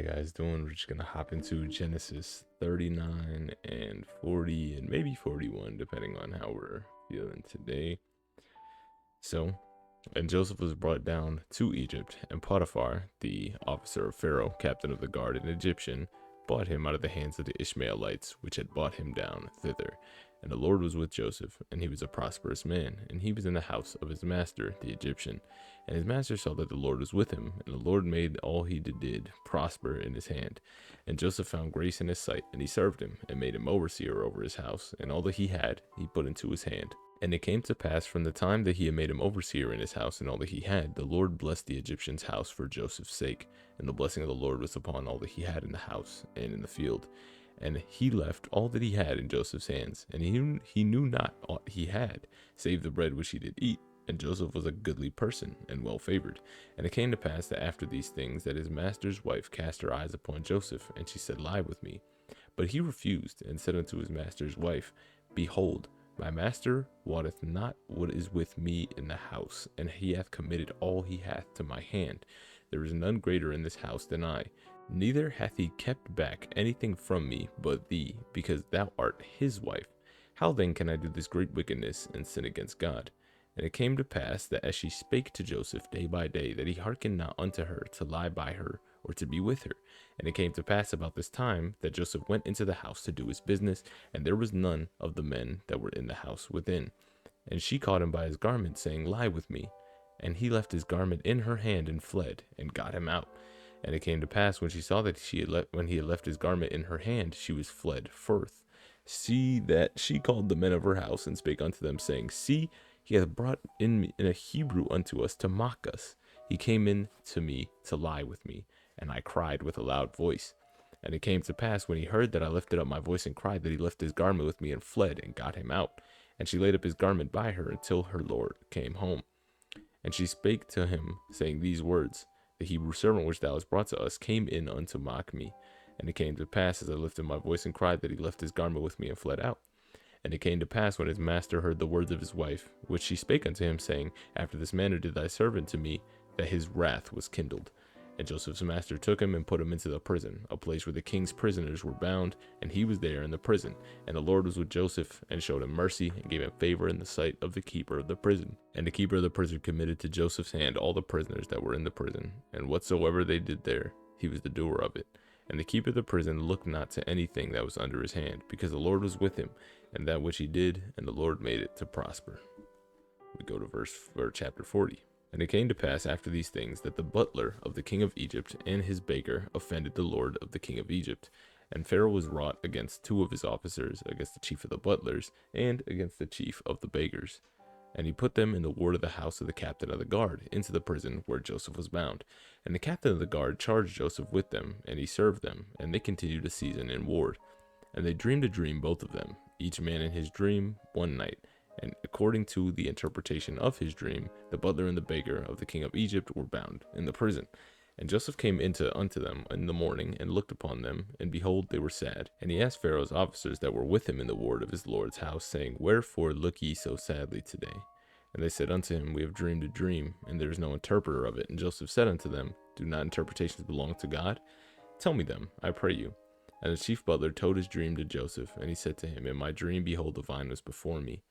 you guys doing? We're just gonna hop into Genesis 39 and 40 and maybe 41, depending on how we're feeling today. So, and Joseph was brought down to Egypt, and Potiphar, the officer of Pharaoh, captain of the guard, an Egyptian, bought him out of the hands of the Ishmaelites, which had bought him down thither. And the Lord was with Joseph, and he was a prosperous man, and he was in the house of his master, the Egyptian. And his master saw that the Lord was with him, and the Lord made all he did prosper in his hand. And Joseph found grace in his sight, and he served him, and made him overseer over his house, and all that he had he put into his hand. And it came to pass from the time that he had made him overseer in his house and all that he had, the Lord blessed the Egyptian's house for Joseph's sake. And the blessing of the Lord was upon all that he had in the house and in the field. And he left all that he had in Joseph's hands, and he knew not aught he had, save the bread which he did eat. And Joseph was a goodly person, and well favored. And it came to pass that after these things, that his master's wife cast her eyes upon Joseph, and she said, Lie with me. But he refused, and said unto his master's wife, Behold, my master wotteth not what is with me in the house, and he hath committed all he hath to my hand. There is none greater in this house than I. Neither hath he kept back anything from me but thee, because thou art his wife. How then can I do this great wickedness and sin against God? And it came to pass that as she spake to Joseph day by day, that he hearkened not unto her to lie by her or to be with her. And it came to pass about this time that Joseph went into the house to do his business, and there was none of the men that were in the house within. And she caught him by his garment, saying, Lie with me. And he left his garment in her hand and fled, and got him out. And it came to pass when she saw that when he had left his garment in her hand, she was fled forth. See that she called the men of her house and spake unto them, saying, See, he hath brought in a Hebrew unto us to mock us. He came in to me to lie with me, and I cried with a loud voice. And it came to pass when he heard that I lifted up my voice and cried, that he left his garment with me and fled, and got him out. And she laid up his garment by her until her lord came home. And she spake to him, saying these words, The Hebrew servant which thou hast brought to us came in unto mock me. And it came to pass, as I lifted my voice and cried, that he left his garment with me and fled out. And it came to pass, when his master heard the words of his wife, which she spake unto him, saying, After this manner did thy servant to me, that his wrath was kindled. And Joseph's master took him and put him into the prison, a place where the king's prisoners were bound, and he was there in the prison. And the Lord was with Joseph, and showed him mercy, and gave him favor in the sight of the keeper of the prison. And the keeper of the prison committed to Joseph's hand all the prisoners that were in the prison, and whatsoever they did there, he was the doer of it. And the keeper of the prison looked not to anything that was under his hand, because the Lord was with him, and that which he did, and the Lord made it to prosper. We go to chapter 40. And it came to pass after these things that the butler of the king of Egypt and his baker offended the lord of the king of Egypt. And Pharaoh was wroth against two of his officers, against the chief of the butlers, and against the chief of the bakers. And he put them in the ward of the house of the captain of the guard, into the prison where Joseph was bound. And the captain of the guard charged Joseph with them, and he served them, and they continued a season in ward. And they dreamed a dream, both of them, each man in his dream, one night. And according to the interpretation of his dream, the butler and the baker of the king of Egypt were bound in the prison. And Joseph came unto them in the morning, and looked upon them, and behold, they were sad. And he asked Pharaoh's officers that were with him in the ward of his lord's house, saying, Wherefore look ye so sadly today? And they said unto him, We have dreamed a dream, and there is no interpreter of it. And Joseph said unto them, Do not interpretations belong to God? Tell me them, I pray you. And the chief butler told his dream to Joseph, and he said to him, In my dream, behold, the vine was before me,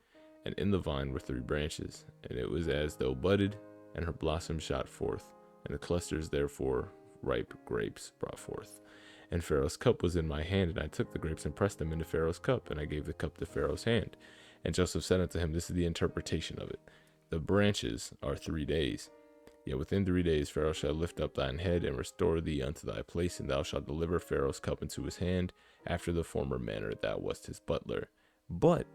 and in the vine were 3 branches, and it was as though budded, and her blossoms shot forth, and the clusters therefore ripe grapes brought forth. And Pharaoh's cup was in my hand, and I took the grapes and pressed them into Pharaoh's cup, and I gave the cup to Pharaoh's hand. And Joseph said unto him, This is the interpretation of it. The branches are 3 days. Yet within 3 days Pharaoh shall lift up thine head, and restore thee unto thy place, and thou shalt deliver Pharaoh's cup into his hand, after the former manner thou wast his butler. But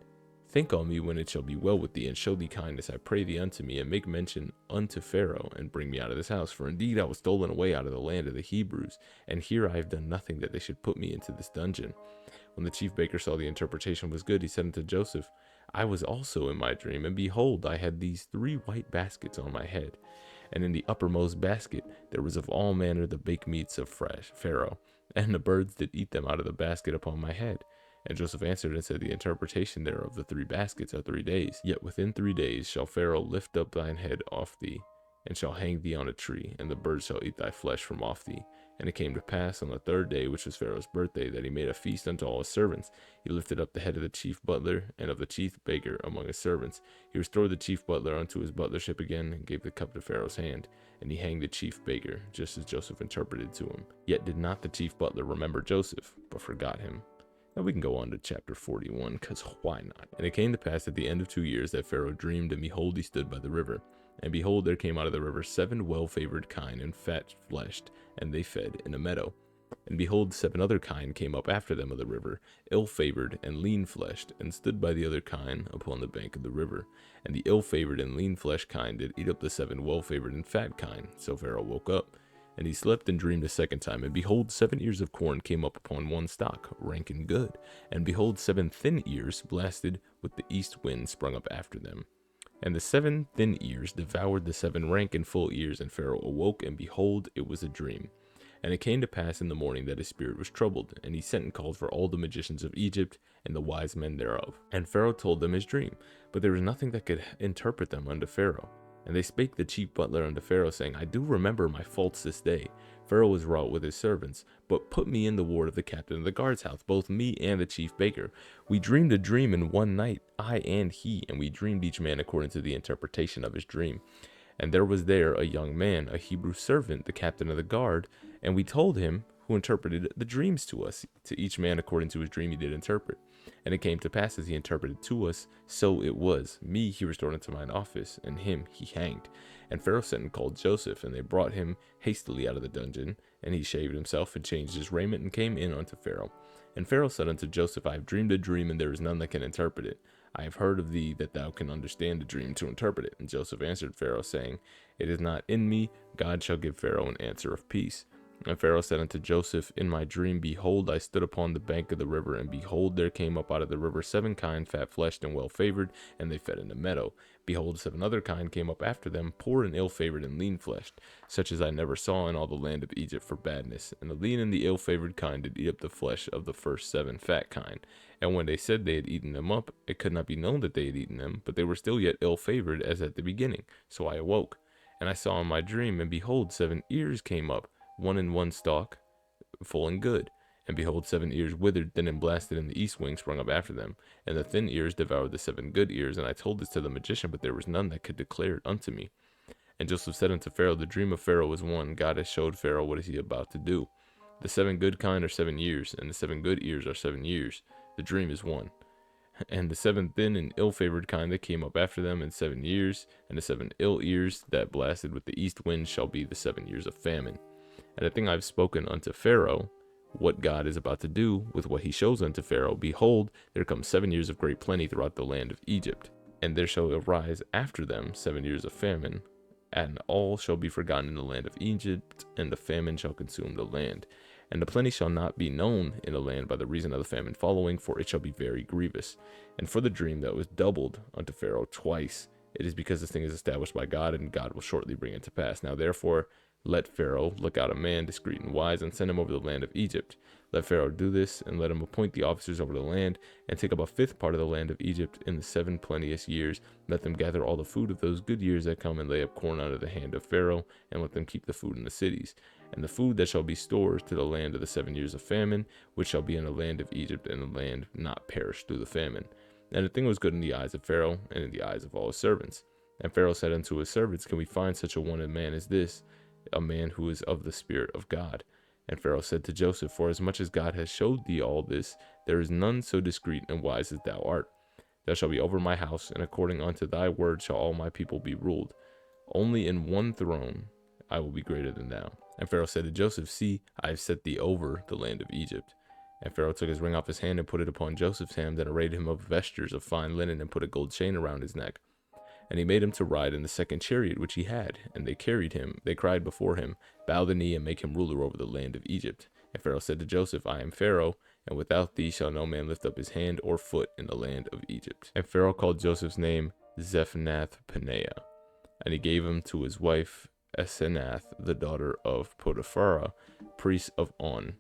think on me when it shall be well with thee, and show thee kindness, I pray thee, unto me, and make mention unto Pharaoh, and bring me out of this house. For indeed I was stolen away out of the land of the Hebrews, and here I have done nothing that they should put me into this dungeon. When the chief baker saw the interpretation was good, he said unto Joseph, I was also in my dream, and behold, I had these 3 white baskets on my head. And in the uppermost basket there was of all manner the baked meats of Pharaoh, and the birds did eat them out of the basket upon my head. And Joseph answered and said, The interpretation thereof, the 3 baskets, are 3 days. Yet within 3 days shall Pharaoh lift up thine head off thee, and shall hang thee on a tree, and the birds shall eat thy flesh from off thee. And it came to pass on the third day, which was Pharaoh's birthday, that he made a feast unto all his servants. He lifted up the head of the chief butler and of the chief baker among his servants. He restored the chief butler unto his butlership again, and gave the cup to Pharaoh's hand. And he hanged the chief baker, just as Joseph interpreted to him. Yet did not the chief butler remember Joseph, but forgot him. Now we can go on to chapter 41, because why not? And it came to pass at the end of 2 years that Pharaoh dreamed, and behold, he stood by the river. And behold, there came out of the river 7 well-favored kine and fat-fleshed, and they fed in a meadow. And behold, 7 other kine came up after them of the river, ill-favored and lean-fleshed, and stood by the other kine upon the bank of the river. And the ill-favored and lean-fleshed kine did eat up the 7 well-favored and fat kine. So Pharaoh woke up. And he slept and dreamed a second time, and behold, 7 ears of corn came up upon one stalk, rank and good. And behold, 7 thin ears, blasted with the east wind, sprung up after them. And the 7 thin ears devoured the 7 rank and full ears, and Pharaoh awoke, and behold, it was a dream. And it came to pass in the morning that his spirit was troubled, and he sent and called for all the magicians of Egypt, and the wise men thereof. And Pharaoh told them his dream, but there was nothing that could interpret them unto Pharaoh. And they spake the chief butler unto Pharaoh, saying, I do remember my faults this day. Pharaoh was wroth with his servants, but put me in the ward of the captain of the guard's house, both me and the chief baker. We dreamed a dream in one night, I and he, and we dreamed each man according to the interpretation of his dream. And there was there a young man, a Hebrew servant, the captain of the guard, and we told him, who interpreted the dreams to us. To each man according to his dream he did interpret. And it came to pass as he interpreted to us, so it was. Me he restored unto mine office, and him he hanged. And Pharaoh sent and called Joseph, and they brought him hastily out of the dungeon. And he shaved himself, and changed his raiment, and came in unto Pharaoh. And Pharaoh said unto Joseph, I have dreamed a dream, and there is none that can interpret it. I have heard of thee that thou can understand a dream to interpret it. And Joseph answered Pharaoh, saying, It is not in me. God shall give Pharaoh an answer of peace. And Pharaoh said unto Joseph, In my dream, behold, I stood upon the bank of the river, and behold, there came up out of the river 7 kine, fat-fleshed and well-favored, and they fed in the meadow. Behold, 7 other kine came up after them, poor and ill-favored and lean-fleshed, such as I never saw in all the land of Egypt for badness. And the lean and the ill-favored kine did eat up the flesh of the first 7 fat kine. And when they said they had eaten them up, it could not be known that they had eaten them, but they were still yet ill-favored as at the beginning. So I awoke, and I saw in my dream, and behold, 7 ears came up, one in one stalk, full and good. And behold, 7 ears withered, thin and blasted, and the east wing sprung up after them. And the thin ears devoured the 7 good ears. And I told this to the magician, but there was none that could declare it unto me. And Joseph said unto Pharaoh, The dream of Pharaoh is one. God has showed Pharaoh what is he about to do. The 7 good kine are 7 years, and the 7 good ears are 7 years. The dream is one. And the 7 thin and ill-favored kine that came up after them in 7 years, and the 7 ill ears that blasted with the east wind shall be the 7 years of famine. And the thing I've spoken unto Pharaoh, what God is about to do with what he shows unto Pharaoh, behold, there come 7 years of great plenty throughout the land of Egypt. And there shall arise after them 7 years of famine, and all shall be forgotten in the land of Egypt, and the famine shall consume the land. And the plenty shall not be known in the land by the reason of the famine following, for it shall be very grievous. And for the dream that was doubled unto Pharaoh twice, it is because this thing is established by God, and God will shortly bring it to pass. Now therefore, let Pharaoh look out a man discreet and wise, and send him over the land of Egypt. Let Pharaoh do this, and let him appoint the officers over the land, and take up a 5th part of the land of Egypt in the 7 plenteous years. Let them gather all the food of those good years that come, and lay up corn under the hand of Pharaoh, and let them keep the food in the cities. And the food that shall be stores to the land of the 7 years of famine, which shall be in the land of Egypt, and the land not perish through the famine. And the thing was good in the eyes of Pharaoh, and in the eyes of all his servants. And Pharaoh said unto his servants, Can we find such a one man as this, a man who is of the Spirit of God? And Pharaoh said to Joseph, Forasmuch as God has showed thee all this, there is none so discreet and wise as thou art. Thou shalt be over my house, and according unto thy word shall all my people be ruled. Only in one throne I will be greater than thou. And Pharaoh said to Joseph, See, I have set thee over the land of Egypt. And Pharaoh took his ring off his hand, and put it upon Joseph's hand, and arrayed him of vestures of fine linen, and put a gold chain around his neck. And he made him to ride in the 2nd chariot which he had. And they carried him. They cried before him, Bow the knee, and make him ruler over the land of Egypt. And Pharaoh said to Joseph, I am Pharaoh, and without thee shall no man lift up his hand or foot in the land of Egypt. And Pharaoh called Joseph's name Zephnath-Paneah. And he gave him to his wife Asenath, the daughter of Potiphera, priest of On.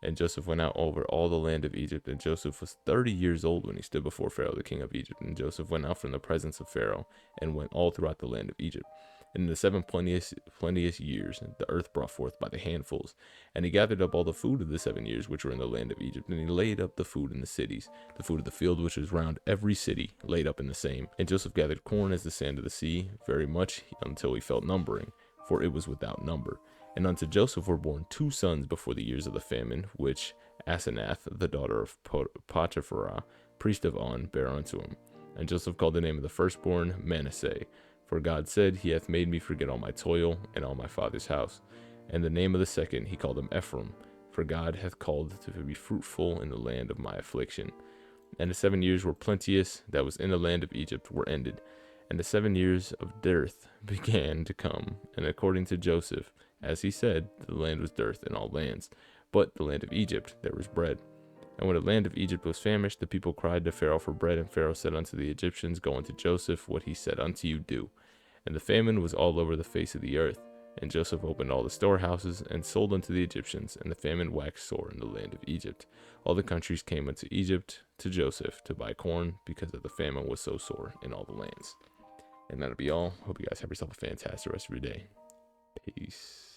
And Joseph went out over all the land of Egypt, and Joseph was 30 years old when he stood before Pharaoh, the king of Egypt. And Joseph went out from the presence of Pharaoh, and went all throughout the land of Egypt. And in the seven plenteous years, the earth brought forth by the handfuls. And he gathered up all the food of the 7 years which were in the land of Egypt, and he laid up the food in the cities, the food of the field which was round every city, laid up in the same. And Joseph gathered corn as the sand of the sea, very much, until he felt numbering, for it was without number. And unto Joseph were born 2 sons before the years of the famine, which Asenath, the daughter of Potipharah, priest of On, bare unto him. And Joseph called the name of the firstborn Manasseh, for God said, He hath made me forget all my toil and all my father's house. And the name of the second he called him Ephraim, for God hath called to be fruitful in the land of my affliction. And the 7 years were plenteous that was in the land of Egypt were ended, and the 7 years of dearth began to come. And according to Joseph, as he said, the land was dearth in all lands, but the land of Egypt there was bread. And when the land of Egypt was famished, the people cried to Pharaoh for bread, and Pharaoh said unto the Egyptians, Go unto Joseph, what he said unto you do. And the famine was all over the face of the earth. And Joseph opened all the storehouses, and sold unto the Egyptians, and the famine waxed sore in the land of Egypt. All the countries came unto Egypt to Joseph to buy corn, because that the famine was so sore in all the lands. And that'll be all. Hope you guys have yourself a fantastic rest of your day. Peace.